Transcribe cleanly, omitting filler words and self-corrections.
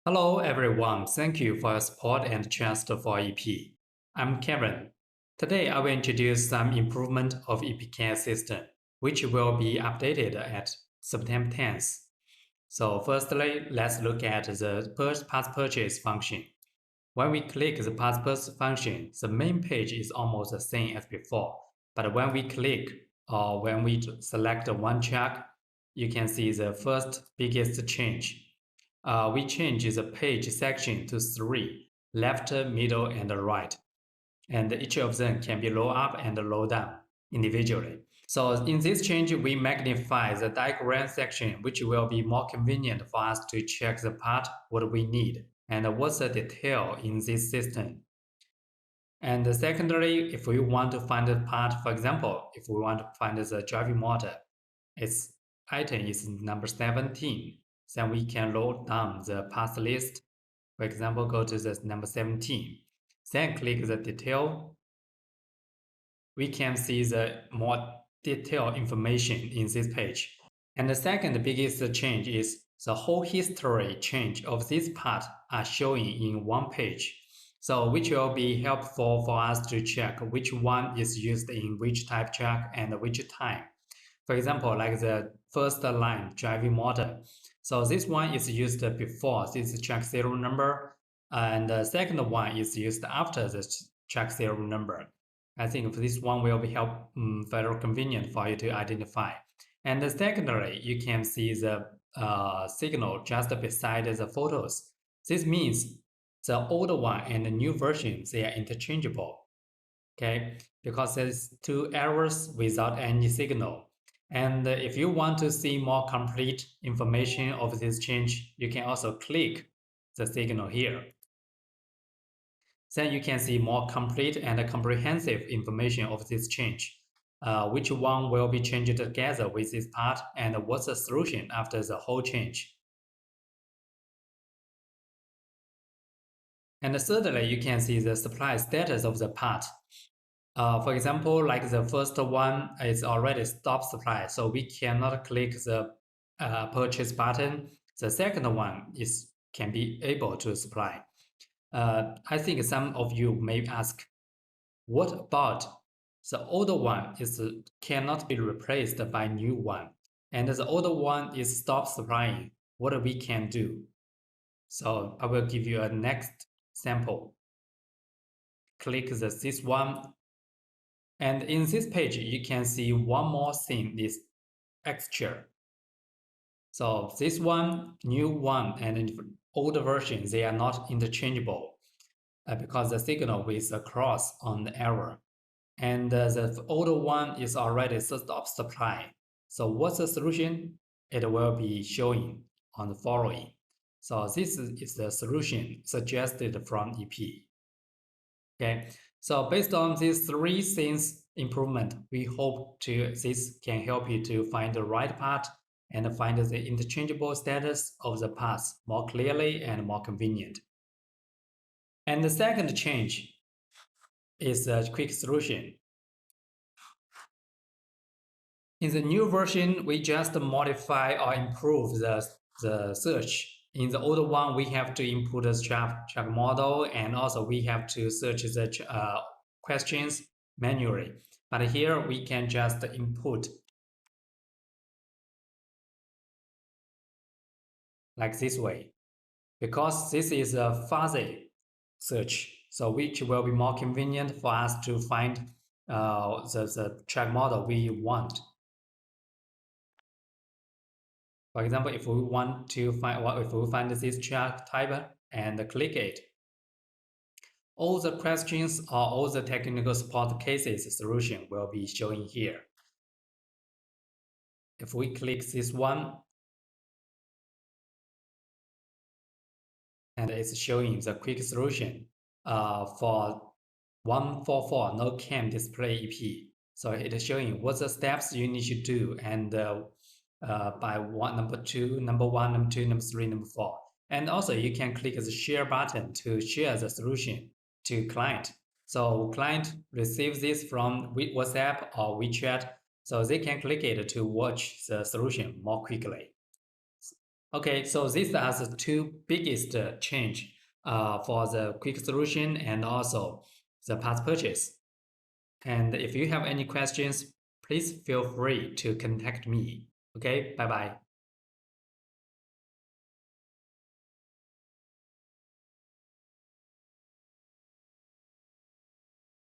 Hello everyone, thank you for your support and chance for EP. I'm Kevin. Today I will introduce some improvement of EPK system, which will be updated at September 10th. So firstly, let's look at the pass purchase function. When we click the pass purchase function, the main page is almost the same as before. But when we click or when we select one check, you can see the first biggest change. We change the page section to three: left, middle, and right. And each of them can be roll up and roll down individually. So in this change, we magnify the diagram section, which will be more convenient for us to check the part what we need and what's the detail in this system. And secondly, if we want to find the part, for example, if we want to find the driving motor, its item is number 17. Then we can roll down the path list. For example, go to the number 17. Then click the detail. We can see the more detailed information in this page. And the second biggest change is the whole history change of this part are showing in one page. So which will be helpful for us to check which one is used in which type check and which time. For example, like the first line driving motor. So this one is used before this check serial number, and the second one is used after the check serial number. I think this one will be very convenient for you to identify. And secondly, you can see the signal just beside the photos. This means the older one and the new version, they are interchangeable. Okay, because there's two errors without any signal. And if you want to see more complete information of this change, you can also click the signal here. Then you can see more complete and comprehensive information of this change. Which one will be changed together with this part and what's the solution after the whole change. And thirdly, you can see the supply status of the part. For example, like the first one is already stop supply, so we cannot click the purchase button. The second one can be able to supply. I think some of you may ask, what about the older one cannot be replaced by new one, and the older one is stop supplying? What we can do? So I will give you a next sample. Click this one. And in this page, you can see one more thing is extra. So this one, new one, and older version, they are not interchangeable because the signal is a cross on the error. And the older one is already stop supply. So what's the solution? It will be showing on the following. So this is the solution suggested from EP. Okay, so based on these three things improvement, we hope this can help you to find the right part and find the interchangeable status of the parts more clearly and more convenient. And the second change is a quick solution. In the new version, we just modify or improve the search. In the older one, we have to input the check model, and also we have to search the questions manually. But here we can just input like this way, because this is a fuzzy search, so which will be more convenient for us to find the check model we want. For example, if we want to find, if we find this check type and click it, all the questions or all the technical support cases solution will be showing here. If we click this one, and it's showing the quick solution for 144 no cam display EP. So it is showing what the steps you need to do, and by number 2, number 1, number 2, number 3, number 4. And also you can click the share button to share the solution to client. So client receives this from WhatsApp or WeChat, so they can click it to watch the solution more quickly. Okay, so these are the two biggest change for the quick solution and also the past purchase. And if you have any questions, please feel free to contact me. Okay, bye bye.